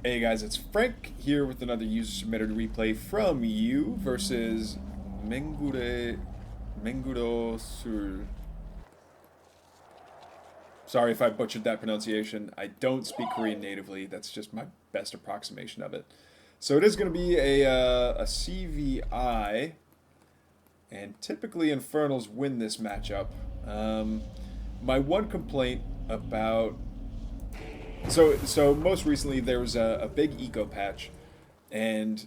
Hey guys, it's Frank here with another user submitted replay from you versus Mengure Menguro Sur. Sorry if I butchered that pronunciation. I don't speak Korean natively. That's just my best approximation of it. So it is going to be a CVI, and typically Infernals win this matchup. My one complaint about so most recently there was a big eco patch, and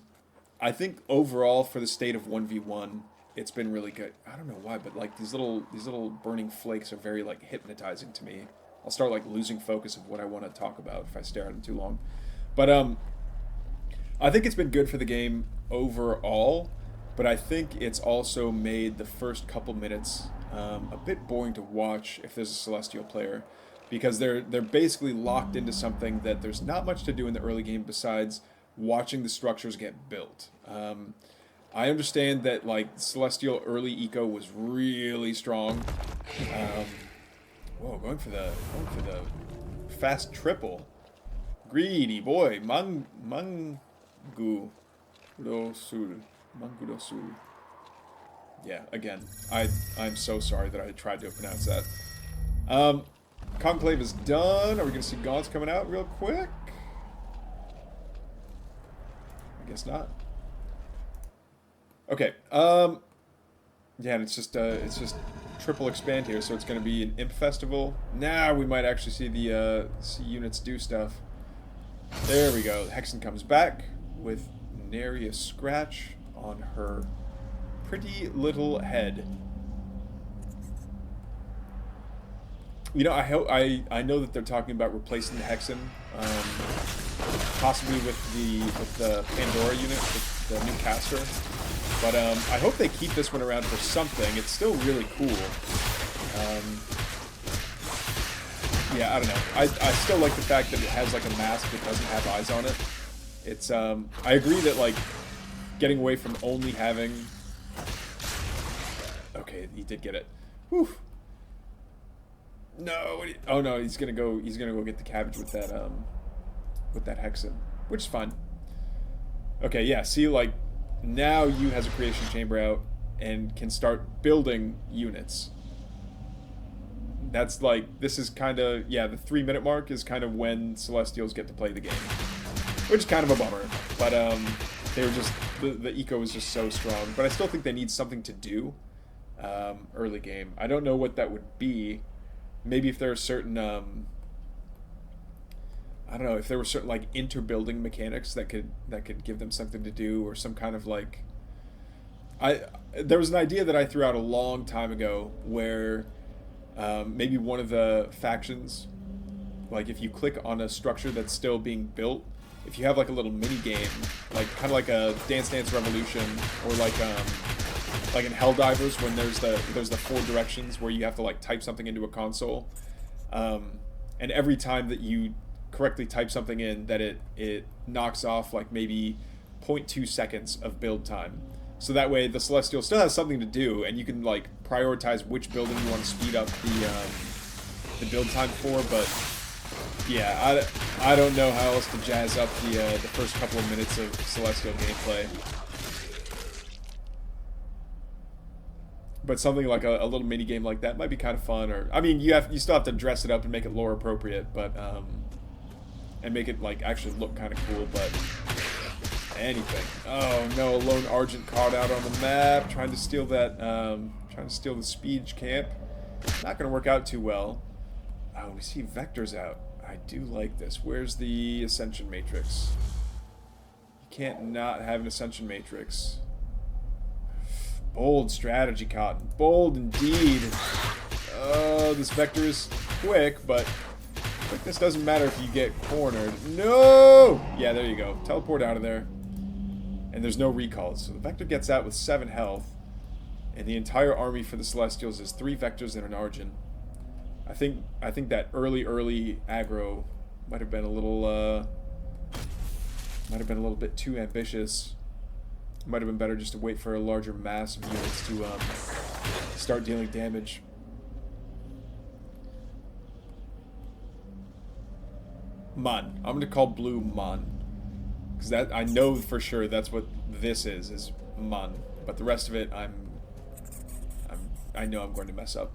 I think overall for the state of 1v1, it's been really good. I don't know why, but like these little burning flakes are very like hypnotizing to me. I'll start like losing focus of what I want to talk about if I stare at them too long. But I think it's been good for the game overall, but I think it's also made the first couple minutes a bit boring to watch if there's a Celestial player, because they're basically locked into something that there's not much to do in the early game besides watching the structures get built. I understand that like Celestial early eco was really strong. Whoa, going for the fast triple. Greedy boy, Mangu Sul. Mangudo Sul. Yeah, again, I'm so sorry that I tried to pronounce that. Conclave is done. Are we gonna see gaunts coming out real quick? I guess not. Okay. Yeah, and it's just triple expand here, so it's gonna be an imp festival. Now we might actually see the see units do stuff. There we go. Hexen comes back with nary a scratch on her pretty little head. You know, I know that they're talking about replacing the Hexen, possibly with the Pandora unit, with the new caster. But I hope they keep this one around for something. It's still really cool. Yeah, I don't know. I still like the fact that it has like a mask that doesn't have eyes on it. It's I agree that like getting away from only having. Okay, he did get it. Whew. No, oh no, he's gonna go get the cabbage with that Hexen, which is fine. Okay, yeah, see, like now you has a creation chamber out and can start building units. That's like, this is kind of, yeah, the 3-minute mark is kind of when Celestials get to play the game, which is kind of a bummer. But they were just the eco was just so strong. But I still think they need something to do early game. I don't know what that would be. Maybe if there are certain, I don't know, if there were certain like interbuilding mechanics that could give them something to do, or some kind of like, there was an idea that I threw out a long time ago where maybe one of the factions, like if you click on a structure that's still being built, if you have like a little mini game, like kind of like a Dance Dance Revolution, or like in Helldivers when there's the 4 directions where you have to like type something into a console, and every time that you correctly type something in, that it knocks off like maybe zero 0.2 seconds of build time. So that way the Celestial still has something to do, and you can like prioritize which building you want to speed up the build time for. But yeah, I don't know how else to jazz up the first couple of minutes of Celestial gameplay. But something like a little mini game like that might be kind of fun. Or I mean, you still have to dress it up and make it lore appropriate, but and make it like actually look kind of cool. But anything. Oh no, a lone Argent caught out on the map, trying to steal that, trying to steal the speed camp. Not gonna work out too well. Oh, we see Vector's out. I do like this. Where's the Ascension Matrix? You can't not have an Ascension Matrix. Bold strategy, Cotton. Bold indeed. Oh, this Vector is quick, but quickness doesn't matter if you get cornered. No! Yeah, there you go. Teleport out of there. And there's no recalls. So the Vector gets out with 7 health. And the entire army for the Celestials is 3 Vectors and an Argent. I think that early aggro might have been a little bit too ambitious. Might have been better just to wait for a larger mass of units to start dealing damage. Mon. I'm gonna call blue Mon. Because that, I know for sure that's what this is Mun. But the rest of it, I know I'm going to mess up.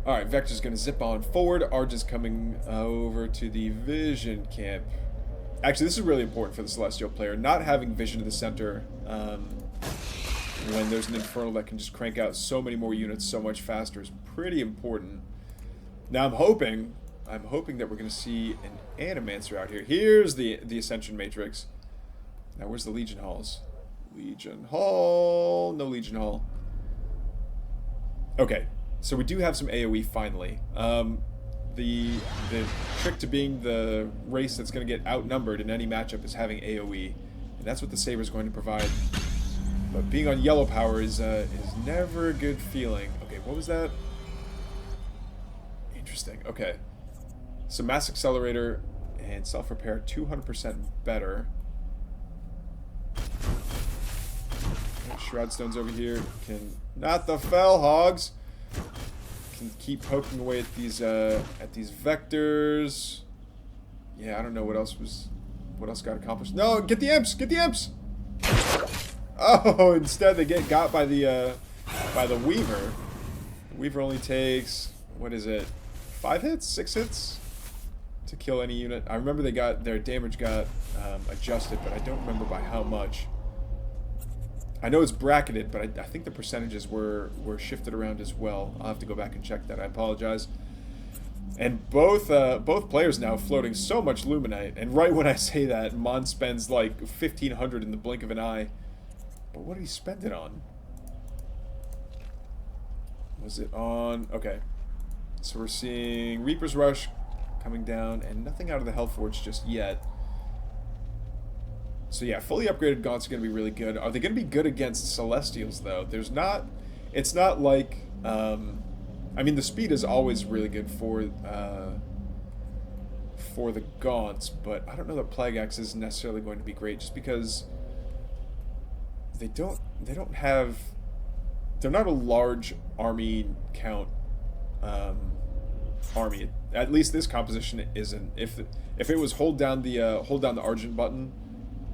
Alright, Vector's going to zip on forward. Arj is coming over to the Vision camp. Actually, this is really important for the Celestial player. Not having Vision to the center when there's an Infernal that can just crank out so many more units so much faster is pretty important. Now I'm hoping that we're going to see an Animancer out here. Here's the Ascension Matrix. Now where's the Legion Halls? Legion Hall. No Legion Hall. Okay, so we do have some AoE finally. The trick to being the race that's going to get outnumbered in any matchup is having AoE, and that's what the Saber is going to provide. But being on yellow power is never a good feeling. Okay, what was that? Interesting. Okay, so Mass Accelerator and Self Repair 200% better. Shroud Stones over here can not the Fell Hogs. Can keep poking away at these vectors. Yeah, I don't know what else got accomplished. No, get the imps! Get the imps! Oh, instead they get got by the Weaver. The Weaver only takes, what is it, 5 hits, 6 hits to kill any unit. I remember their damage got adjusted, but I don't remember by how much. I know it's bracketed, but I think the percentages were shifted around as well. I'll have to go back and check that. I apologize. And both players now floating so much Luminite. And right when I say that, Mon spends like 1,500 in the blink of an eye. But what did he spend it on? Was it on... Okay. So we're seeing Reaper's Rush coming down, and nothing out of the Hellforge just yet. So yeah, fully upgraded Gaunts are going to be really good. Are they going to be good against Celestials, though? There's not... It's not like... I mean, the speed is always really good for the Gaunts, but I don't know that Plague Axe is necessarily going to be great, just because they don't have... They're not a large army count army. At least this composition isn't. If it was hold down the Argent button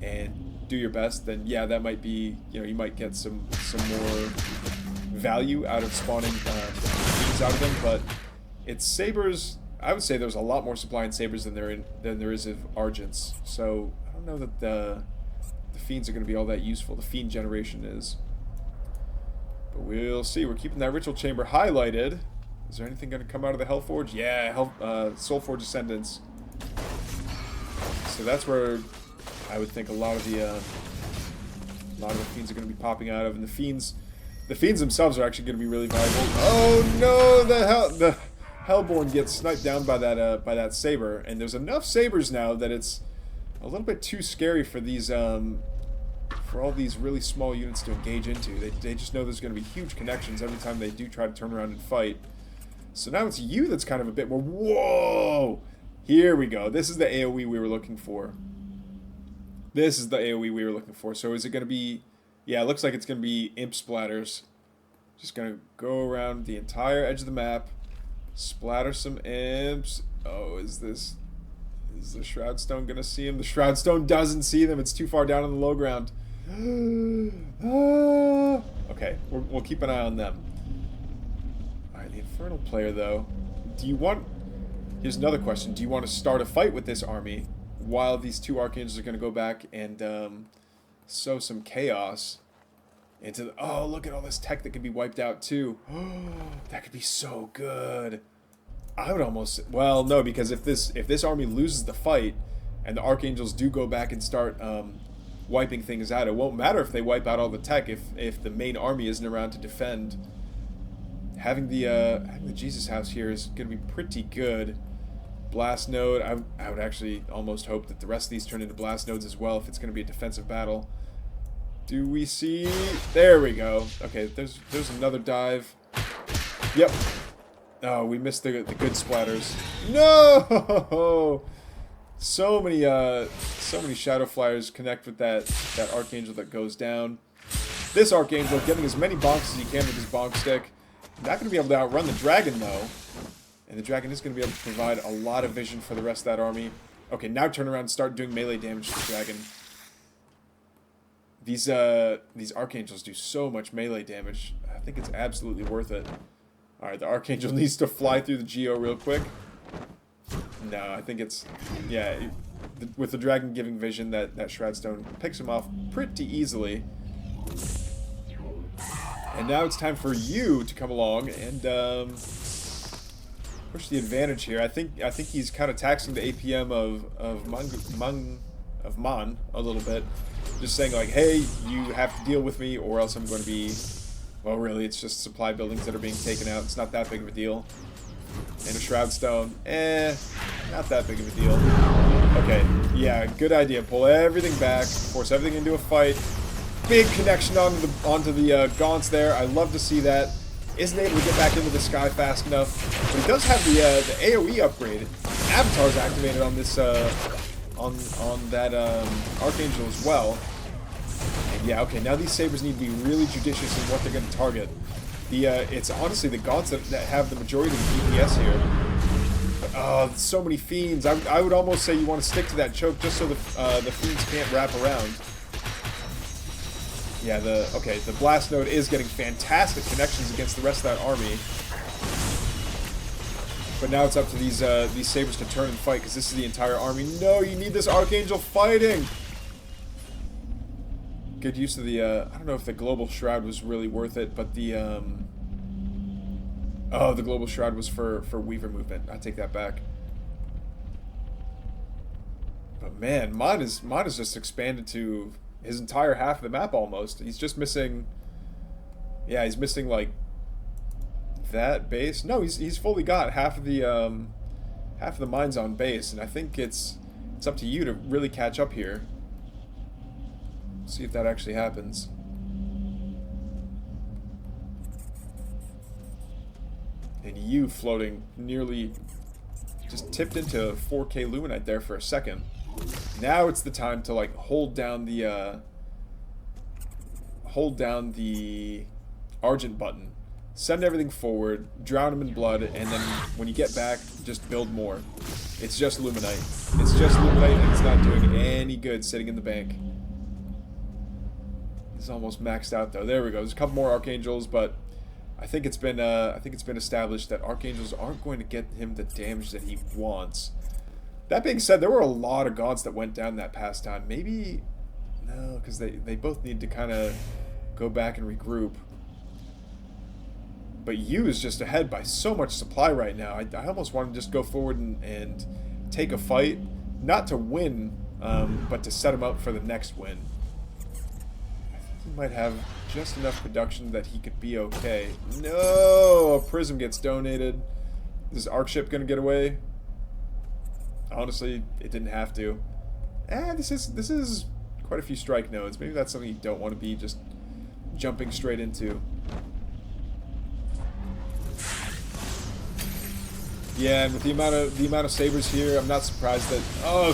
and do your best, then yeah, that might be, you might get some more value out of spawning things out of them. But it's Sabers. I would say there's a lot more supply in Sabers than there is of Argents. So I don't know that the Fiends are going to be all that useful. The Fiend generation is. But we'll see. We're keeping that Ritual Chamber highlighted. Is there anything going to come out of the Hellforge? Yeah, Soulforge Ascendants. So that's where I would think a lot of the Fiends are going to be popping out of, and the Fiends themselves are actually going to be really valuable. Oh no, the Hellborn gets sniped down by that Saber, and there's enough Sabers now that it's a little bit too scary for these for all these really small units to engage into. They just know there's going to be huge connections every time they do try to turn around and fight. So now it's you that's kind of a bit more... Whoa! Here we go. This is the AoE we were looking for. This is the AoE we were looking for. So is it going to be... Yeah, it looks like it's going to be Imp Splatters. Just going to go around the entire edge of the map. Splatter some Imps. Oh, is the Shroud Stone going to see him? The Shroud Stone doesn't see them. It's too far down on the low ground. Okay, we'll keep an eye on them. Alright, the Infernal player, though. Here's another question. Do you want to start a fight with this army while these two Archangels are going to go back and sow some chaos into the... Oh, look at all this tech that could be wiped out, too. That could be so good. I would almost... Well, no, because if this army loses the fight and the Archangels do go back and start wiping things out, it won't matter if they wipe out all the tech if the main army isn't around to defend. Having the Jesus House here is going to be pretty good. Blast Node, I would actually almost hope that the rest of these turn into Blast Nodes as well if it's going to be a defensive battle. Do we see... There we go. Okay, there's another dive. Yep. Oh, we missed the good splatters. No! So many Shadow Flyers connect with that Archangel that goes down. This Archangel getting as many bonks as he can with his bonk stick. Not going to be able to outrun the dragon, though. And the dragon is going to be able to provide a lot of vision for the rest of that army. Okay, now turn around and start doing melee damage to the dragon. These archangels do so much melee damage. I think it's absolutely worth it. Alright, the archangel needs to fly through the geo real quick. No, I think it's... Yeah, with the dragon giving vision, that Shroudstone picks him off pretty easily. And now it's time for you to come along and push the advantage here. I think he's kind of taxing the APM of Mon a little bit, just saying like, hey, you have to deal with me, or else I'm going to be. Well, really, it's just supply buildings that are being taken out. It's not that big of a deal. And a Shroudstone, not that big of a deal. Okay, yeah, good idea. Pull everything back, force everything into a fight. Big connection onto the gaunts there. I love to see that. Isn't able to get back into the sky fast enough, but he does have the AOE upgrade. Avatar's activated on this on that Archangel as well. And yeah, okay, now these sabers need to be really judicious in what they're going to target. It's honestly the gaunts that have the majority of the DPS here. But, so many fiends. I would almost say you want to stick to that choke just so the fiends can't wrap around. Yeah, the blast node is getting fantastic connections against the rest of that army. But now it's up to these sabers to turn and fight, because this is the entire army. No, you need this Archangel fighting! Good use of the, I don't know if the Global Shroud was really worth it, but the, the Global Shroud was for Weaver movement. I take that back. But man, Mon is just expanded to his entire half of the map almost. He's just missing, yeah, he's missing like that base. No, he's fully got half of the mines on base, and I think it's up to you to really catch up here. See if that actually happens. And you floating nearly just tipped into 4K Luminite there for a second. Now it's the time to like hold down the Argent button, send everything forward, drown them in blood, and then when you get back, just build more. It's just Luminite. It's just Luminite, and it's not doing any good sitting in the bank. It's almost maxed out though. There we go. There's a couple more Archangels, but I think it's been established that Archangels aren't going to get him the damage that he wants. That being said, there were a lot of gaunts that went down that past time. Maybe no, because they both need to kind of go back and regroup. But Yu is just ahead by so much supply right now. I almost want to just go forward and take a fight, not to win, but to set him up for the next win. He might have just enough production that he could be okay. No! A prism gets donated. Is Arc Ship gonna get away? Honestly, it didn't have to. This is quite a few strike nodes. Maybe that's something you don't want to be just jumping straight into. Yeah, and with the amount of sabers here, I'm not surprised that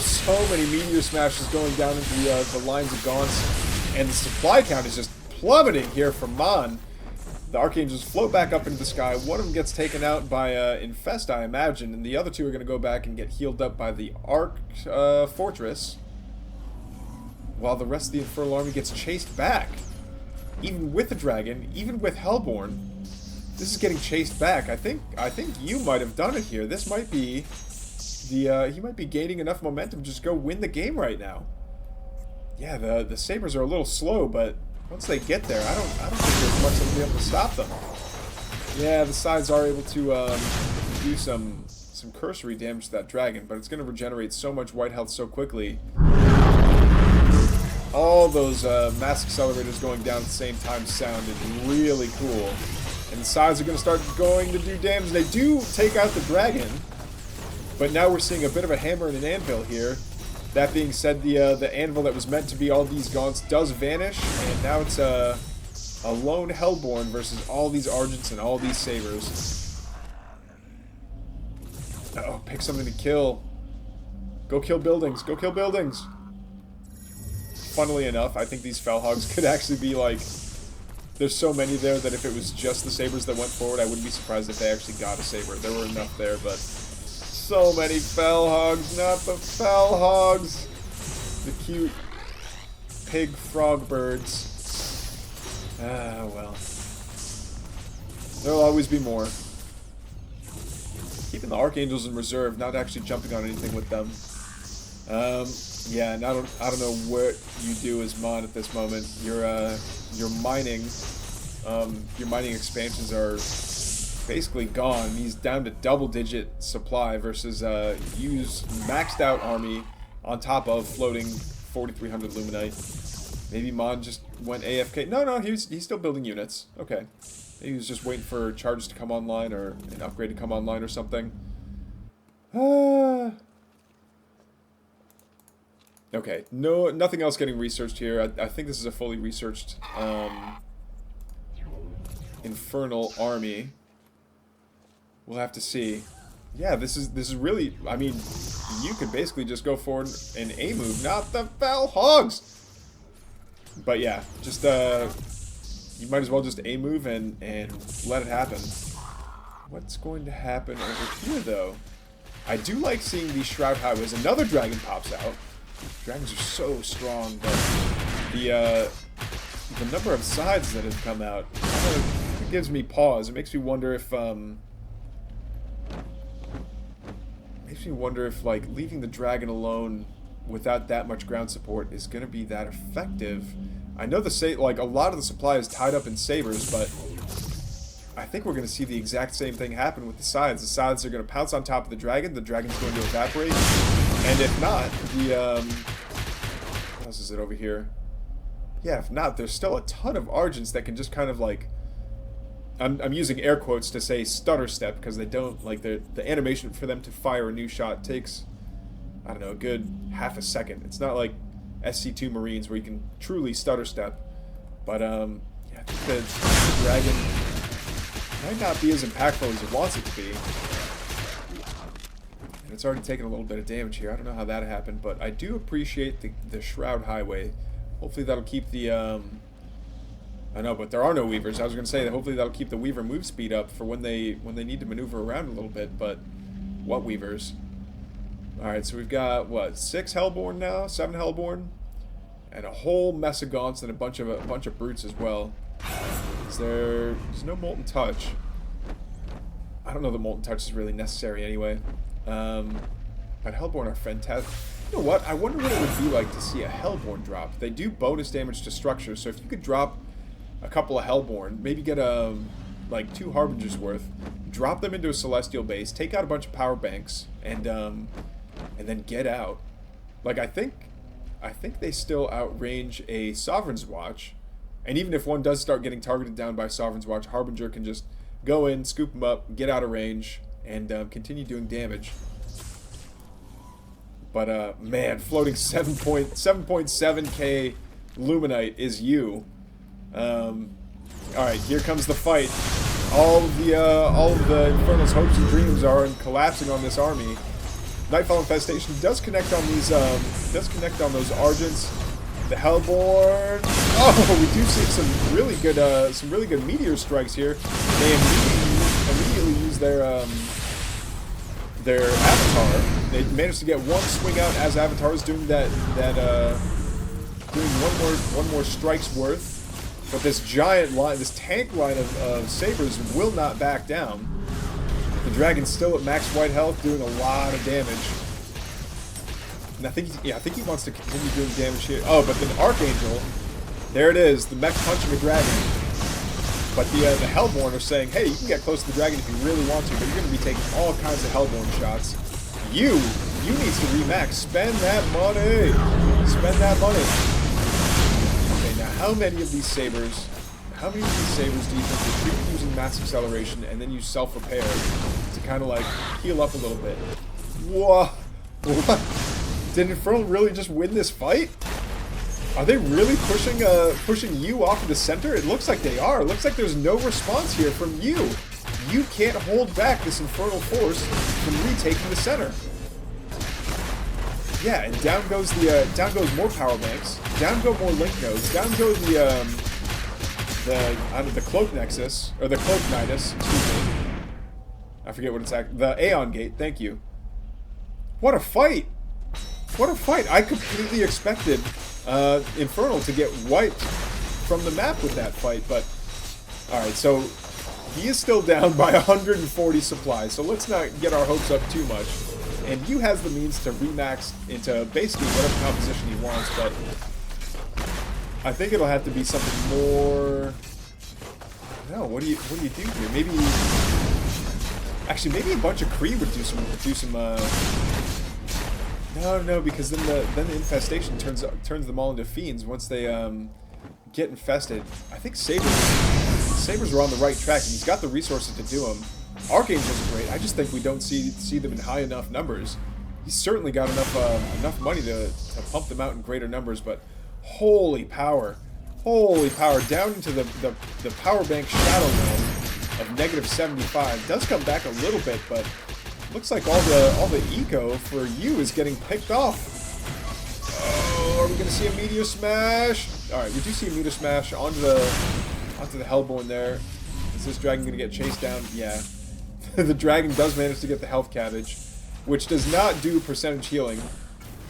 so many meteor smashes going down into the lines of gaunts, and the supply count is just plummeting here from Mon. The Archangels float back up into the sky. One of them gets taken out by Infest, I imagine, and the other two are going to go back and get healed up by the Arc Fortress, while the rest of the Infernal Army gets chased back. Even with the dragon, even with Hellborn, this is getting chased back. I think you might have done it here. This might be he might be gaining enough momentum to just go win the game right now. Yeah, the Sabers are a little slow, but once they get there, I don't think there's much that will be able to stop them. Yeah, the sides are able to do some cursory damage to that dragon, but it's going to regenerate so much white health so quickly. All those mass accelerators going down at the same time sounded really cool. And the sides are going to start going to do damage. They do take out the dragon, but now we're seeing a bit of a hammer and an anvil here. That being said, the anvil that was meant to be all these gaunts does vanish, and now it's a lone Hellborn versus all these Argents and all these Sabers. Uh-oh, pick something to kill. Go kill buildings. Go kill buildings. Funnily enough, I think these Fellhogs could actually be like there's so many there that if it was just the sabers that went forward, I wouldn't be surprised if they actually got a saber. There were enough there, but so many fell hogs, not the fell hogs. The cute pig frog birds. Ah, well. There'll always be more. Keeping the Archangels in reserve, not actually jumping on anything with them. Yeah, and I don't know what you do as Mon at this moment. Your mining expansions are basically gone. He's down to double-digit supply versus Yu's maxed out army on top of floating 4,300 Luminite. Maybe Mon just went AFK. No, he's still building units. Okay. Maybe he was just waiting for charges to come online or an upgrade to come online or something. Okay, nothing else getting researched here. I think this is a fully researched Infernal army. We'll have to see. Yeah, this is really. I mean, you could basically just go for an A move, not the fell hogs. But yeah, just you might as well just A move and let it happen. What's going to happen over here though? I do like seeing these Shroud Highways. Another dragon pops out. Dragons are so strong, but the number of sides that have come out kind of gives me pause. It makes me wonder if like leaving the dragon alone without that much ground support is going to be that effective. I know like a lot of the supply is tied up in sabers, but I think we're going to see the exact same thing happen with the sides. The sides are going to pounce on top of the dragon's going to evaporate, and if not, what else is it over here? Yeah, if not, there's still a ton of Argents that can just kind of like, I'm using air quotes to say stutter step, because they don't, like, the animation for them to fire a new shot takes, I don't know, a good half a second. It's not like SC2 Marines where you can truly stutter step, but yeah, I think the dragon might not be as impactful as it wants it to be. And it's already taken a little bit of damage here. I don't know how that happened, but I do appreciate the Shroud Highway. Hopefully that'll keep the, I know, but there are no Weavers. I was going to say that hopefully that'll keep the Weaver move speed up for when they need to maneuver around a little bit, but what Weavers? Alright, so we've got, what, 6 Hellborn now? 7 Hellborn? And a whole mess of Gaunts and a bunch of Brutes as well. There's no Molten Touch. I don't know that Molten Touch is really necessary anyway. But Hellborn are fantastic. You know what? I wonder what it would be like to see a Hellborn drop. They do bonus damage to structures, so if you could drop a couple of Hellborn, maybe get like 2 Harbingers worth, drop them into a Celestial base, take out a bunch of power banks, and then get out. Like, I think they still outrange a Sovereign's Watch, and even if one does start getting targeted down by Sovereign's Watch, Harbinger can just go in, scoop them up, get out of range, and continue doing damage. But man, floating 7.7k Luminite is you. All right, here comes the fight. All of the Infernal's hopes and dreams are collapsing on this army. Nightfall Infestation does connect on these. Does connect on those Argents. The Hellborn. Oh, we do see some really good meteor strikes here. They immediately use their avatar. They managed to get one swing out as avatars, doing doing one more strike's worth. But this giant line, this tank line of sabers will not back down. The dragon's still at max white health, doing a lot of damage. And I think he wants to continue doing damage here. Oh, but the Archangel, there it is, the mech punching a dragon. But the Hellborn are saying, hey, you can get close to the dragon if you really want to, but you're going to be taking all kinds of Hellborn shots. You need to remax. Spend that money. Spend that money. Okay, now how many of these sabers do you think you treat using mass acceleration and then use self-repair to kind of like heal up a little bit? Whoa. What? Did Infernal really just win this fight? Are they really pushing you off of the center? It looks like they are. It looks like there's no response here from you. You can't hold back this Infernal force from retaking the center. Yeah, and down goes more power banks. Down go more link nodes. Down go the the Cloak Nexus, or the Cloak Nidus, excuse me. I forget what it's the Aeon Gate, thank you. What a fight! What a fight! I completely expected Infernal to get wiped from the map with that fight, but... Alright, so he is still down by 140 supplies, so let's not get our hopes up too much. And Yu has the means to remax into basically whatever composition he wants, but I think it'll have to be something more... No, what do you do here? Maybe... Actually, maybe a bunch of Kree would do some No, because then the infestation turns them all into fiends once they get infested. I think Sabers are on the right track, and he's got the resources to do them. Archangel's great. I just think we don't see them in high enough numbers. He's certainly got enough money to pump them out in greater numbers, but holy power, down into the power bank shadow realm of -75. Does come back a little bit, but looks like all the eco for you is getting picked off. Oh, are we gonna see a meteor smash? All right, we do see a meteor smash onto the Hellborn there. Is this dragon gonna get chased down? Yeah. The dragon does manage to get the health cabbage, which does not do percentage healing.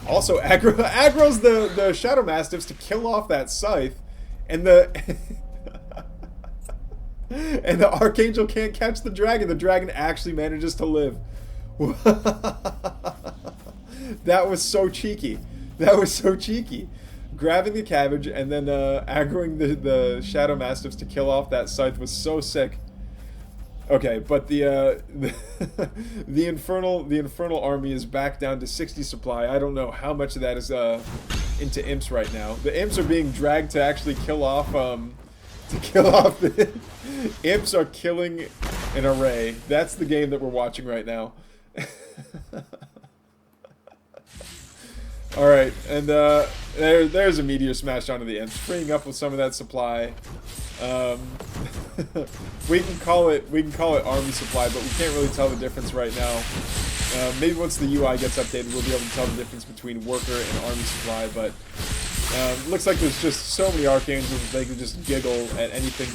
Also, aggro's the Shadow Mastiffs to kill off that scythe, and the and the Archangel can't catch the dragon. The dragon actually manages to live. That was so cheeky. That was so cheeky. Grabbing the cabbage and then aggroing the Shadow Mastiffs to kill off that scythe was so sick. Okay, but the infernal army is back down to 60 supply. I don't know how much of that is into imps right now. The imps are being dragged to actually kill off the imps are killing an array. That's the game that we're watching right now. All right, and there's a meteor smash onto the imps, freeing up with some of that supply. We can call it army supply, but we can't really tell the difference right now. Maybe once the UI gets updated, we'll be able to tell the difference between worker and army supply. But looks like there's just so many archangels they can just giggle at anything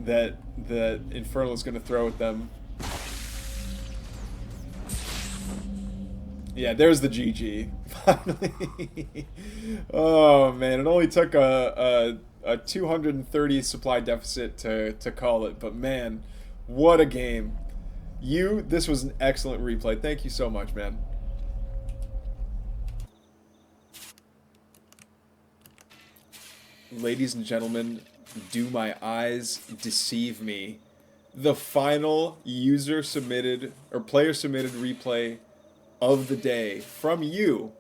that the Infernal is going to throw at them. Yeah, there's the GG. Finally. Oh man, it only took a 230 supply deficit to call it, but man, what a game. This was an excellent replay. Thank you so much, man. Ladies and gentlemen, do my eyes deceive me? The final user submitted or player submitted replay of the day from you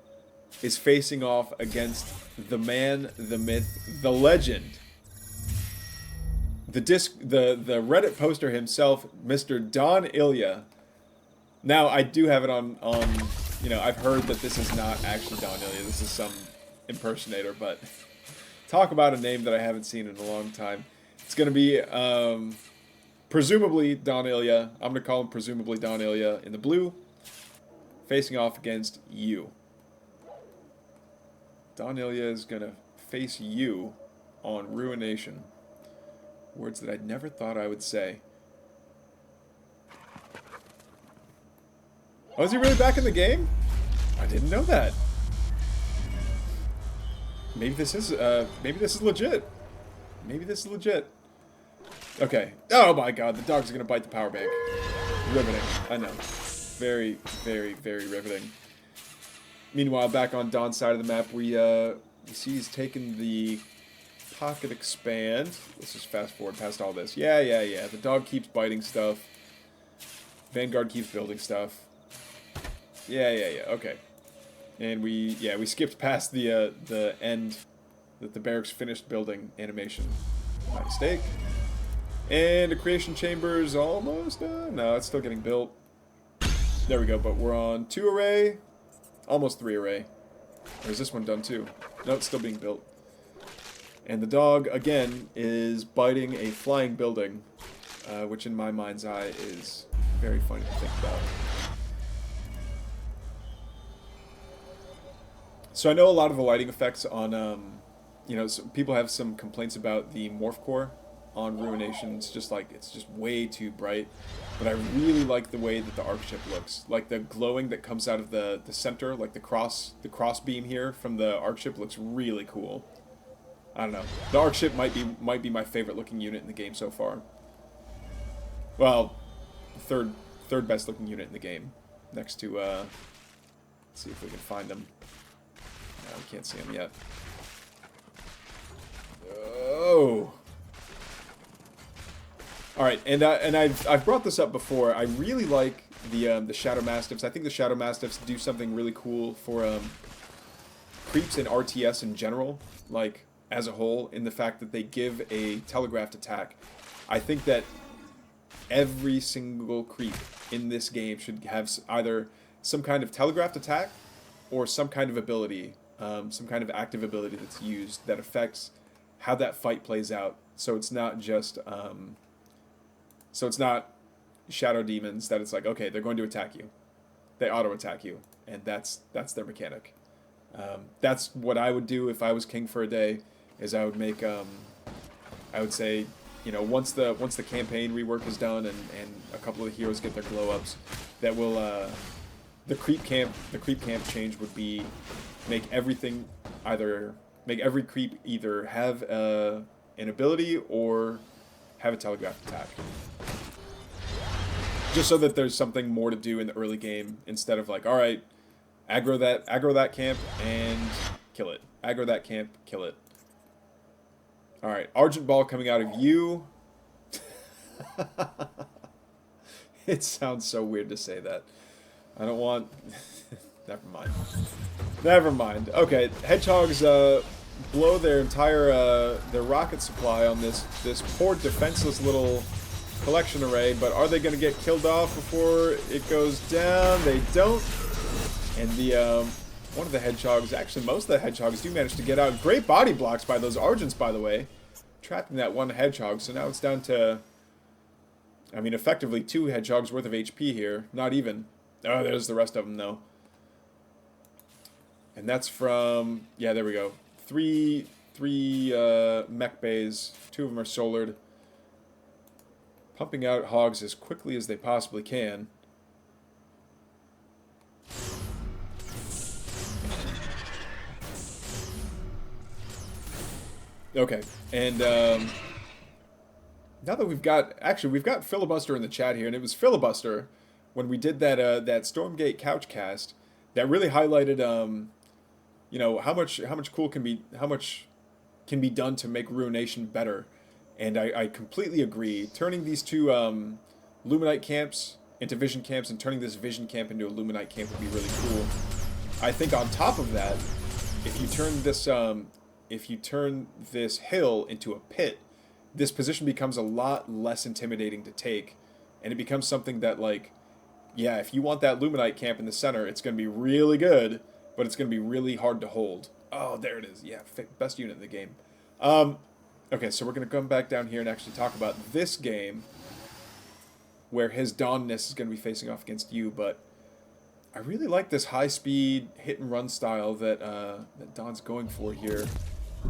is facing off against the man, the myth, the legend, the Reddit poster himself, Mr. Don Ilya. Now, I do have it on I've heard that this is not actually Don Ilya. This is some impersonator, but talk about a name that I haven't seen in a long time. It's going to be presumably Don Ilya. I'm going to call him presumably Don Ilya in the blue, facing off against you. Don Ilya is going to face you on Ruination. Words that I never thought I would say. Oh, is he really back in the game? I didn't know that. Maybe this is legit. Maybe this is legit. Okay. Oh my god, the dog's gonna bite the power bank. Riveting. I know. Very, very, very riveting. Meanwhile, back on Don's side of the map, we see he's taken the pocket expand. Let's just fast forward past all this. Yeah. The dog keeps biting stuff. Vanguard keeps building stuff. Yeah. Okay. And we skipped past the end that the barracks finished building animation. My mistake. And the creation chamber is almost done. No, it's still getting built. There we go, but we're on 2 array. Almost 3 array. Or is this one done too? No, it's still being built. And the dog, again, is biting a flying building, which in my mind's eye is very funny to think about. So I know a lot of the lighting effects on you know, people have some complaints about the morph core on Ruination. It's just like, it's just way too bright. But I really like the way that the arc ship looks. Like the glowing that comes out of the center, like the cross beam here from the arc ship looks really cool. I don't know. The arc ship might be my favorite looking unit in the game so far. Well, third best looking unit in the game, next to let's see if we can find him. No, we can't see him yet. Oh. All right, and I've brought this up before. I really like the Shadow Mastiffs. I think the Shadow Mastiffs do something really cool for creeps and RTS in general, like as a whole, in the fact that they give a telegraphed attack. I think that every single creep in this game should have either some kind of telegraphed attack or some kind of ability, some kind of active ability that's used that affects how that fight plays out. So it's not just so it's not shadow demons that it's like, okay, they're going to attack you, they auto attack you, and that's their mechanic. That's what I would do if I was king for a day. Is I would make I would say, you know, once the campaign rework is done and a couple of the heroes get their glow ups, that will the creep camp change would be make every creep either have an ability or have a telegraphed attack. Just so that there's something more to do in the early game instead of like, all right, aggro that camp and kill it. Aggro that camp, kill it. All right, Argent Ball coming out of you. It sounds so weird to say that. I don't want... Never mind. Never mind. Okay, Hedgehogs blow their entire their rocket supply on this poor defenseless little collection array, but are they going to get killed off before it goes down? They don't. And the one of the Hedgehogs, actually most of the Hedgehogs do manage to get out. Great body blocks by those Argents, by the way. Trapping that one Hedgehog, so now it's down to, I mean, effectively 2 Hedgehogs worth of HP here. Not even. Oh, there's the rest of them, though. And that's from, yeah, there we go. Three mech bays. 2 of them are solared. Pumping out hogs as quickly as they possibly can. Okay, and now that we've got Filibuster in the chat here, and it was Filibuster when we did that Stormgate couch cast that really highlighted you know, how much can be done to make Ruination better, and I completely agree. Turning these 2 Luminite camps into Vision camps and turning this Vision camp into a Luminite camp would be really cool. I think on top of that, if you turn this hill into a pit, this position becomes a lot less intimidating to take, and it becomes something that, like, yeah, if you want that Luminite camp in the center, it's going to be really good, but it's going to be really hard to hold. Oh, there it is. Yeah, best unit in the game. Okay, so we're going to come back down here and actually talk about this game, where his Dawnness is going to be facing off against you, but I really like this high-speed hit-and-run style that that Don's going for here.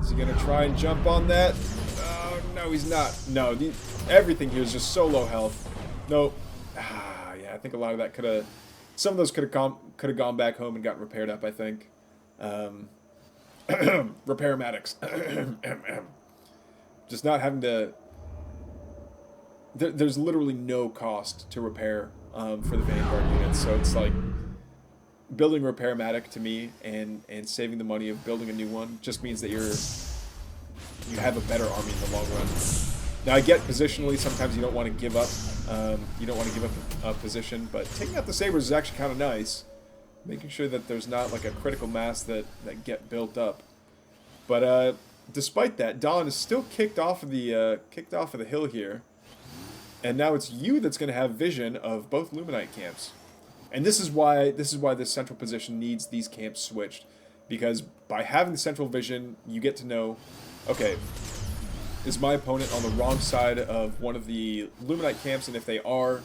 Is he going to try and jump on that? Oh, no, he's not. No, everything here is just so low health. Nope. Yeah, I think a lot of that could have... Some of those could have gone back home and gotten repaired up, I think. Repairmatics. Just not having to... There's literally no cost to repair for the Vanguard units, so it's like... Building Repairmatic to me and saving the money of building a new one just means that you have a better army in the long run. Now I get positionally sometimes you don't want to give up a position, but taking out the Sabres is actually kind of nice, making sure that there's not like a critical mass that get built up. But despite that, Dawn is still kicked off of the hill here, and now it's you that's going to have vision of both Luminite camps. And this is why this central position needs these camps switched, because by having the central vision, you get to know, okay, is my opponent on the wrong side of one of the Luminite camps, and if they are,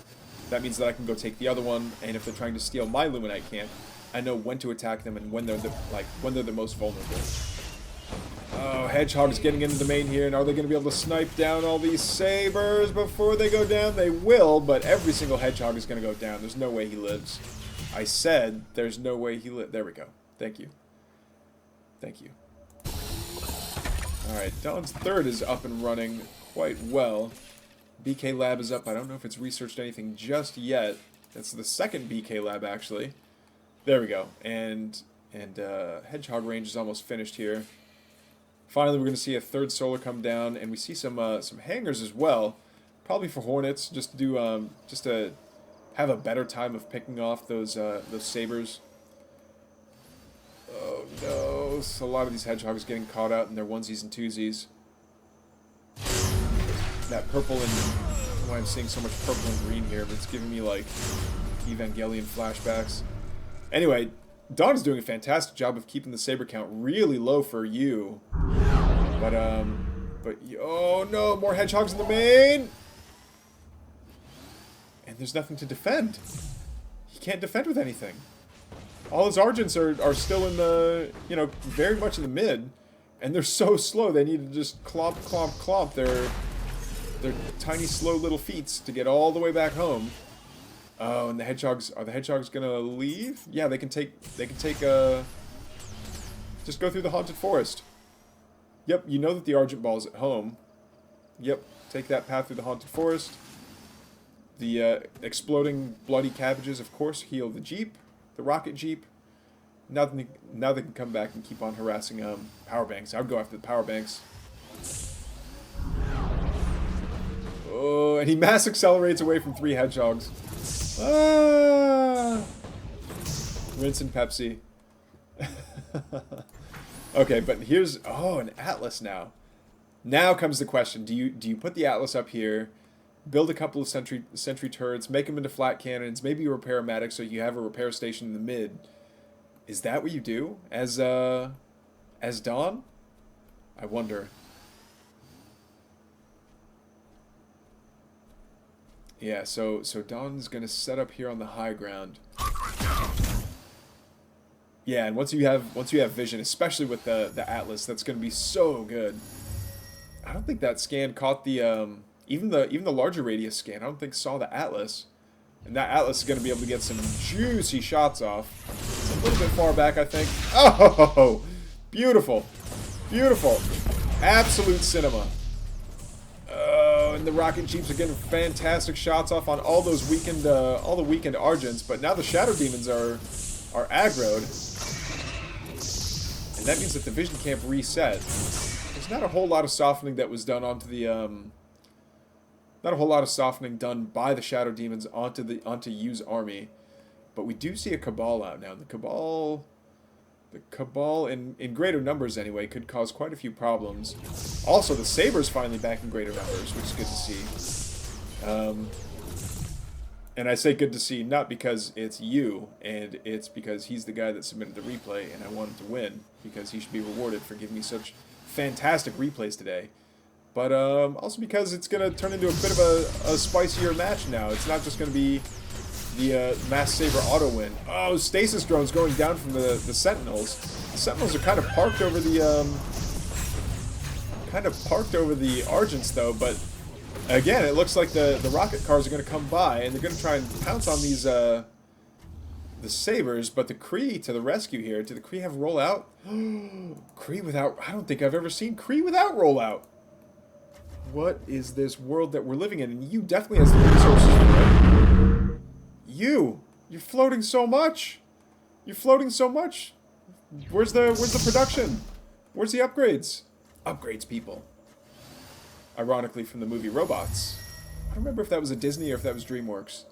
that means that I can go take the other one, and if they're trying to steal my Luminite camp, I know when to attack them and when they're the most vulnerable. Oh, Hedgehog's getting into the main here, and are they going to be able to snipe down all these sabers before they go down? They will, but every single Hedgehog is going to go down. There's no way he lives. I said there's no way he lives. There we go. Thank you. Thank you. Alright, Dawn's third is up and running quite well. BK Lab is up. I don't know if it's researched anything just yet. That's the second BK Lab, actually. There we go. And Hedgehog range is almost finished here. Finally, we're going to see a third solar come down, and we see some hangars as well, probably for Hornets, just to do just to have a better time of picking off those sabers. Oh no! So a lot of these Hedgehogs getting caught out in their onesies and twosies. That purple and why I'm seeing so much purple and green here, but it's giving me like Evangelion flashbacks. Anyway, Dawn is doing a fantastic job of keeping the saber count really low for you. But oh no, more Hedgehogs in the main! And there's nothing to defend. He can't defend with anything. All his Argents are still in the, you know, very much in the mid. And they're so slow, they need to just clomp, clomp, clomp their tiny, slow little feets to get all the way back home. Oh, and the Hedgehogs, are the Hedgehogs gonna leave? Yeah, they can take, just go through the Haunted Forest. Yep, you know that the Argent Ball is at home. Yep, take that path through the Haunted Forest. The exploding bloody cabbages, of course, heal the Jeep, the rocket Jeep. Now they can come back and keep on harassing power banks. I would go after the power banks. Oh, and he mass accelerates away from 3 Hedgehogs. Ah! Rinse and Pepsi. Okay, but here's... Oh, an Atlas now. Now comes the question. Do you put the Atlas up here, build a couple of sentry turrets, make them into flat cannons, maybe a repair medic so you have a repair station in the mid? Is that what you do as Dawn? I wonder. Yeah, so Dawn's gonna set up here on the high ground. Yeah, and once you have vision, especially with the Atlas, that's gonna be so good. I don't think that scan caught the even the larger radius scan. I don't think saw the Atlas, and that Atlas is gonna be able to get some juicy shots off. It's a little bit far back, I think. Oh, beautiful, beautiful, absolute cinema. Oh, and the rocket Jeeps are getting fantastic shots off on all those weakened, all the weakened Argents. But now the Shadow Demons are aggroed. And that means that the vision camp reset. There's not a whole lot of softening that was done onto the not a whole lot of softening done by the Shadow Demons onto Yu's army, but we do see a Cabal out now. The Cabal in greater numbers anyway could cause quite a few problems. Also, the Saber's finally back in greater numbers, which is good to see. And I say good to see not because it's you, and it's because he's the guy that submitted the replay, and I wanted to win, because he should be rewarded for giving me such fantastic replays today. But also because it's going to turn into a bit of a spicier match now. It's not just going to be the Mass Saber auto win. Oh, stasis drones going down from the Sentinels. The Sentinels are kind of parked over the Argents though, but again, it looks like the rocket cars are going to come by, and they're going to try and pounce on these, the Sabers, but the Kree to the rescue here. Do the Kree have rollout? Kree without... I don't think I've ever seen Kree without rollout. What is this world that we're living in? And you definitely has the resources for it. You're floating so much. You're floating so much. Where's the production? Where's the upgrades? Upgrades, people. Ironically, from the movie Robots. I don't remember if that was a Disney or if that was DreamWorks.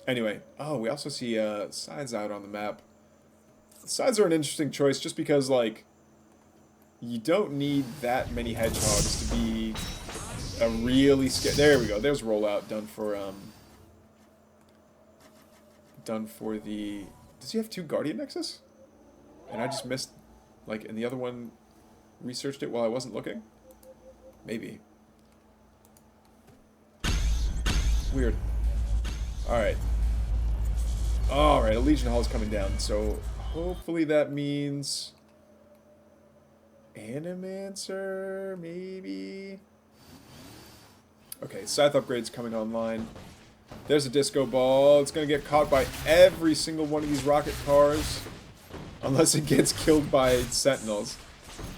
Anyway, oh, we also see sides out on the map. Sides are an interesting choice just because, like, you don't need that many Hedgehogs to be a really scary... There we go. There's rollout done for the... Does he have 2 Guardian Nexus? And I just missed, like, and the other one researched it while I wasn't looking? Maybe. Weird. Alright. Alright, a Legion Hall is coming down, so hopefully that means... Animancer, maybe? Okay, Scythe upgrade's coming online. There's a disco ball. It's going to get caught by every single one of these rocket cars. Unless it gets killed by sentinels.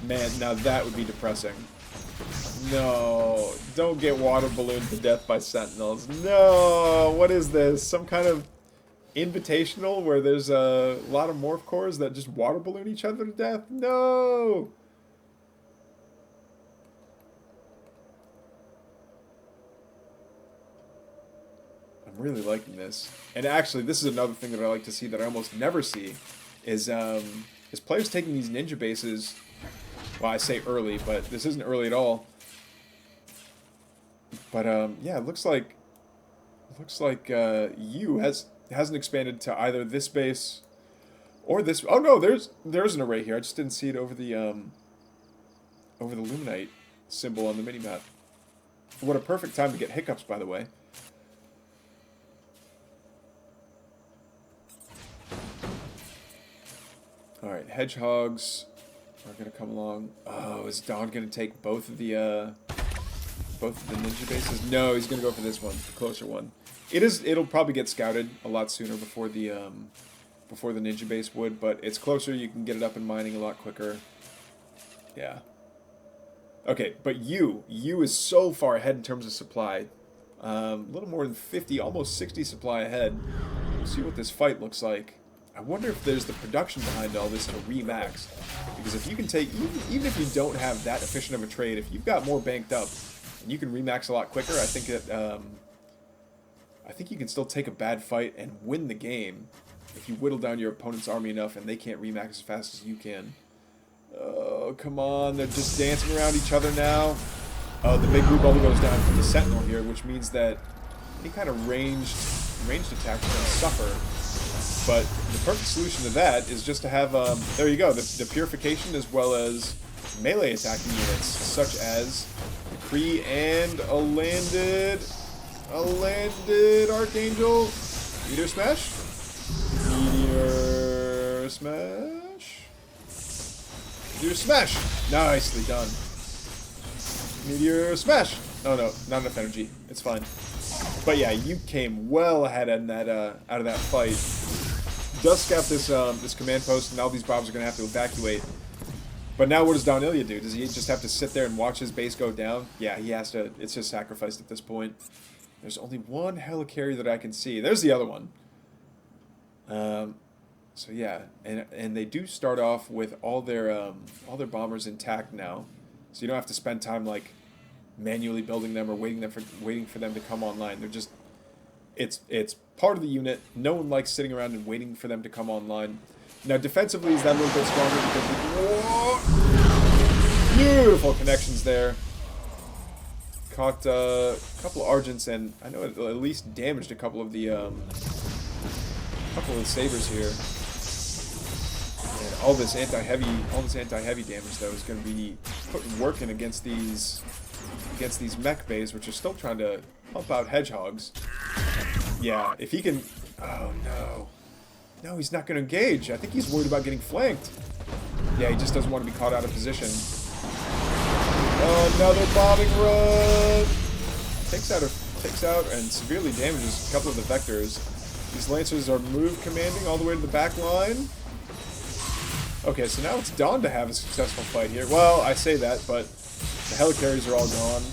Man, now that would be depressing. No, don't get water ballooned to death by sentinels. No, what is this? Some kind of invitational where there's a lot of morph cores that just water balloon each other to death? No! I'm really liking this. And actually, this is another thing that I like to see that I almost never see, is players taking these ninja bases. Well, I say early, but this isn't early at all. But yeah, it looks like U hasn't expanded to either this base or this. Oh no, there's an array here. I just didn't see it over the Luminite symbol on the minimap. What a perfect time to get hiccups, by the way. All right, hedgehogs are gonna come along. Oh, is Don gonna take both of the ninja bases? No, he's gonna go for this one, the closer one. It'll probably get scouted a lot sooner before the ninja base would, but it's closer. You can get it up and mining a lot quicker. Yeah. Okay, but U is so far ahead in terms of supply. A little more than 50, almost 60 supply ahead. Let's see what this fight looks like. I wonder if there's the production behind all this to remax. Because if you can take, even if you don't have that efficient of a trade, if you've got more banked up, and you can remax a lot quicker, I think you can still take a bad fight and win the game if you whittle down your opponent's army enough and they can't remax as fast as you can. Oh, come on, they're just dancing around each other now. The big blue bubble goes down from the Sentinel here, which means that any kind of ranged attack is going to suffer. But the perfect solution to that is just to have, there you go, the purification as well as melee attacking units, such as the Kree and a landed Archangel. Meteor Smash? Meteor Smash? Meteor Smash! Nicely done. Meteor Smash! Oh no, not enough energy. It's fine. But yeah, you came well ahead in that, out of that fight. Does scout this command post, and all these bombs are going to have to evacuate. But now what does Don Ilya do? Does he just have to sit there and watch his base go down? Yeah, he has to. It's just sacrificed at this point. There's only one helicarrier that I can see. There's the other one. So yeah, and they do start off with all their bombers intact now, so you don't have to spend time like manually building them or waiting for them to come online. They're just it's part of the unit. No one likes sitting around and waiting for them to come online. Now defensively, is that a little bit stronger because beautiful connections there. Caught a couple of Argents, and I know it at least damaged a couple of the sabers here. And all this anti-heavy damage though is going to be working against these mech bays, which are still trying to pump out hedgehogs. Yeah, if he can. Oh no, no, he's not going to engage. I think he's worried about getting flanked. Yeah, he just doesn't want to be caught out of position. Oh, another bombing run! Takes out and severely damages a couple of the vectors. These Lancers are move commanding all the way to the back line. Okay, so now it's Dawn to have a successful fight here. Well, I say that, but the helicarriers are all gone.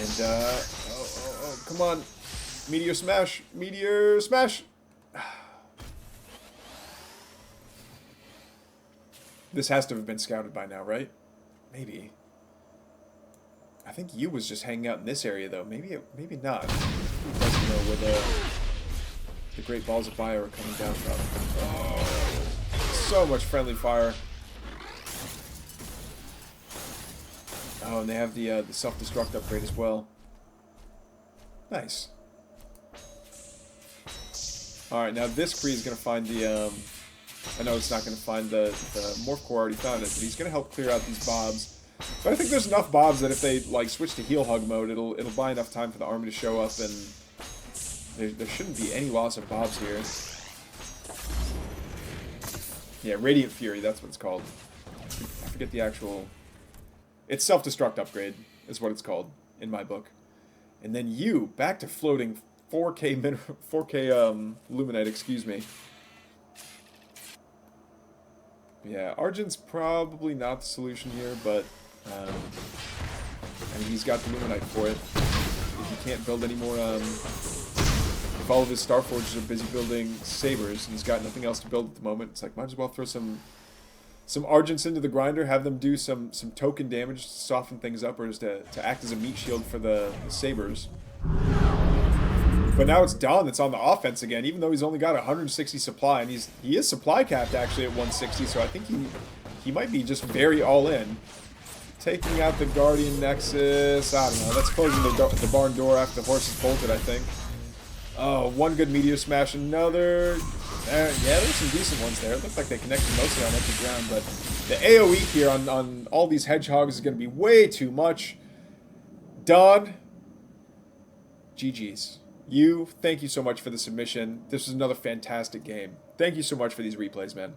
And, oh, come on. Meteor Smash! Meteor Smash! This has to have been scouted by now, right? Maybe. I think U was just hanging out in this area, though. Maybe not. Who doesn't know where the Great Balls of Fire are coming down from? Oh, so much friendly fire. Oh, and they have the self-destruct upgrade as well. Nice. Alright, now this Kree is going to find the... I know it's not going to find the Morph Core, already found it, but he's going to help clear out these Bobs. But I think there's enough Bobs that if they like switch to Heal Hug mode, it'll buy enough time for the army to show up, and there shouldn't be any loss of Bobs here. Yeah, Radiant Fury, that's what it's called. I forget the actual... It's self-destruct upgrade, is what it's called in my book. And then you, back to floating 4K 4K Luminite, excuse me. Yeah, Argent's probably not the solution here, but I mean, he's got the Luminite for it. If he can't build any more, if all of his Starforges are busy building Sabers, and he's got nothing else to build at the moment, it's like, might as well throw some Argents into the grinder, have them do some token damage to soften things up, or just to act as a meat shield for the Sabers. But now it's Don that's on the offense again, even though he's only got 160 supply, and he is supply capped actually at 160, so I think he might be just very all in. Taking out the Guardian Nexus, I don't know, that's closing the barn door after the horse is bolted, I think. Oh, one good Meteor Smash, another... yeah, there's some decent ones there. It looked like they connected mostly on empty ground, but the AoE here on all these Hedgehogs is going to be way too much. Don, GG's. Thank you so much for the submission. This was another fantastic game. Thank you so much for these replays, man.